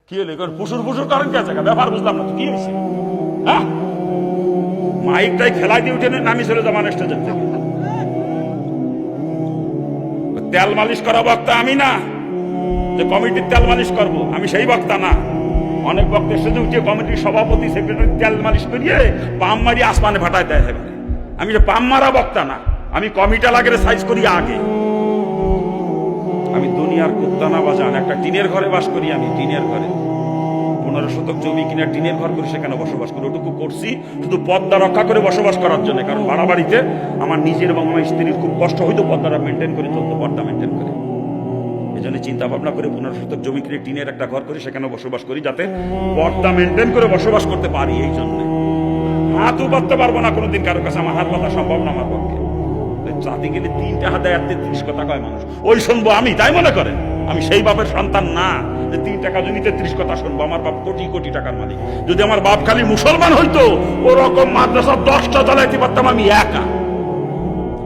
কি হলো এখন ফুসুর ফুসুর করেন কে জায়গা ব্যাপার বুঝলাম না তো কি হয়েছে? হ্যাঁ, মাইকটাই খেলাই দিয়ে উঠে নামি চলে যাওয়া স্টেজের থেকে। তেল মালিশ করা বক্তা আমি না, যে কমিটির তেল মালিশ করবো আমি সেই বক্তা না। অনেক বক্তা স্টেজে উঠে কমিটির সভাপতি সেক্রেটারি তেল মালিশ করিয়ে পাম মারি আসমানে ফাটায় দেয়। আমি যে পাম মারা বক্তা না, আমি কমিটা লাগে সাইজ করি আগে। আমি দুনিয়ার কুত্তা না বাজান, একটা টিনের ঘরে বাস করি। আমি টিনের ঘরে 15 শতক জমি কিনে টিনের ঘর করে সেখানে বসবাস করি। ওটুকু করছি শুধু পর্দা রক্ষা করে বসবাস করার জন্য, কারণ ভাড়া বাড়িতে আমার নিজের এবং আমার স্ত্রীর খুব কষ্ট হইতো পর্দাটা মেনটেন করে চলতো, পর্দা মেনটেন করে। এই জন্য চিন্তা ভাবনা করে 15 শতক জমি কিনে টিনের একটা ঘর করে সেখানে বসবাস করি, যাতে পর্দা মেনটেন করে বসবাস করতে পারি। এই জন্য হাত উপাতে পারবো না কোনোদিন কারো কাছে, আমার হাত পাতা সম্ভব না আমার পক্ষে। চাঁদি গেলে 3টা হাতে 33 কথা কয় মানুষ, ওই শুনবো আমি, তাই মনে করেন আমি সেই বাপের সন্তান না যে 3 টাকা জমিতে 30 কথা শুনবো। আমার বাপ কোটি কোটি টাকার মালিক। যদি আমার বাপ খালি মুসলমান হইতো, ওরকম মাদ্রাসা 10টা চালাইতে পারতাম আমি একা।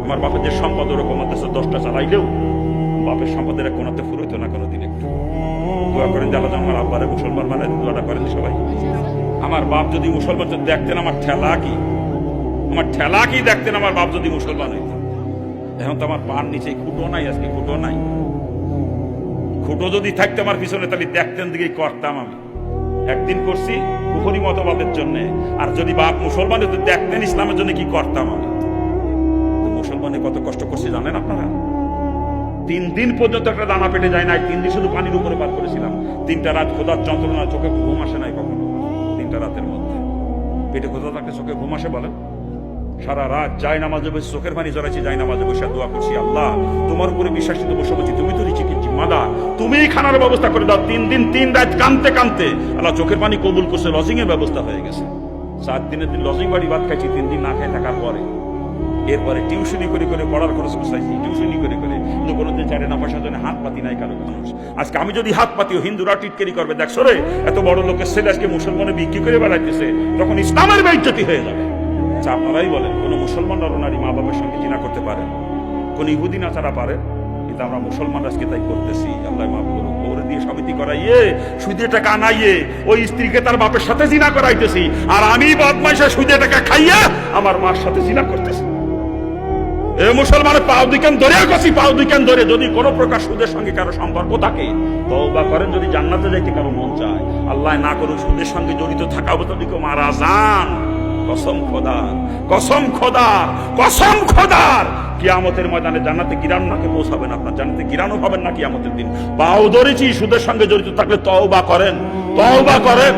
আমার বাপের যে সম্পদ, ওরকম মাদ্রাসা 10টা চালাইলেও বাপের সম্পদের কোনাতে ফুরইতো না কোনোদিন। একটু দোয়া করেন যে আল্লাহ আমার আব্বারে মুসলমান মানে, দোয়াটা করেন সবাই। আমার বাপ যদি মুসলমান দেখতেন, আমার ঠেলা কি দেখতেন আমার বাপ যদি মুসলমান হইত। এখন তো আমার পার নিচে খুঁটো নাই, আজকে খুঁটো নাই। খুঁটো যদি থাকতো আমার পিছনে, তাহলে দেখতেন দিকে করতাম আমি। একদিন করছি কুফরি মতবাদের জন্য, আর যদি বাপ মুসলমান হতো দেখতেন ইসলামের জন্য কি করতাম আমি। মুসলমানে কত কষ্ট করছি জানেন আপনারা? 3 দিন পর্যন্ত একটা দানা পেটে যায় নাই। 3 দিন শুধু পানির উপরে পার করেছিলাম। 3টা রাত খোদার যন্ত্রণা, চোখে ঘুম আসে নাই কখনো। 3টা রাতের মধ্যে পেটে খোদা থাকলে চোখে ঘুম আসে বলেন? সারা রাত যাই নামাজে বসে চোখের পানি জড়াইছি, যাই নামাজে বসে দোয়া করছি, আল্লাহ তোমার উপরে বিশ্বাসিত বসে বলছি, তুমি তো রিজিকের জিম্মাদার, তুমিই খানার ব্যবস্থা করে দাও। 3 দিন 3 রাত কানতে কানতে আল্লাহ চোখের পানি কবুল করছে, লজিং এর ব্যবস্থা হয়ে গেছে। 4 দিনের দিন লজিং বাড়ি ভাত খাইছি, 3 দিন না খেয়ে থাকার পরে। এরপরে টিউশনি করে করে পড়ার খরচ চাইছি, টিউশনি করে করে, কিন্তু কোনোদিন চারে না পয়সার জন্য হাত পাতি নাই কারো মানুষ। আজকে আমি যদি হাত পাতিও, হিন্দুরা টিটকারি করবে, দেখছো রে এত বড় লোকের ছেলে আজকে মুসলমানে বিক্রি করে বেড়াইতেছে, তখন ইসলামের বেইজ্জতি হয়ে যাবে। আপনারাই বলেন, কোন মুসলমান নারী মা বাবার সঙ্গে জিনা করতে পারে? কোন ইহুদি না ছাড়া পারে? কিন্তু আমরা মুসলমান আজকে তাই করতেছি। আল্লাহ মাফ করুন। ওরে দিয়ে সমিতি করাইয়ে, সুদে টাকা আনাইয়ে ওই স্ত্রীকে তার বাপের সাথে জিনা করাইতেছি, আর আমি বদমাইশে সুদে টাকা খাইয়া আমার মার সাথে জিনা করতেছি। এ মুসলমানের পাও দুইখান ধরে গেছি, পাও দুইখান ধরে, যদি কোনো প্রকার সুদের সঙ্গে কারো সম্পর্ক থাকে তওবা করেন। যদি জান্নাতে যাইতে কারো মন চায়, আল্লাহ না করুন সুদের সঙ্গে জড়িত থাকা অবস্থায় কেউ মারা যান, কসম খোদার, কসম খোদার, কসম খোদার, কিয়ামতের ময়দানে জান্নাতে গিরান নাকে পৌঁছাবেন আপনার, জান্নাতে গিরানও পাবেন না কিয়ামতের দিন। পাও ধরেছি সুদের সঙ্গে জড়িত থাকলে তওবা করেন, তওবা করেন।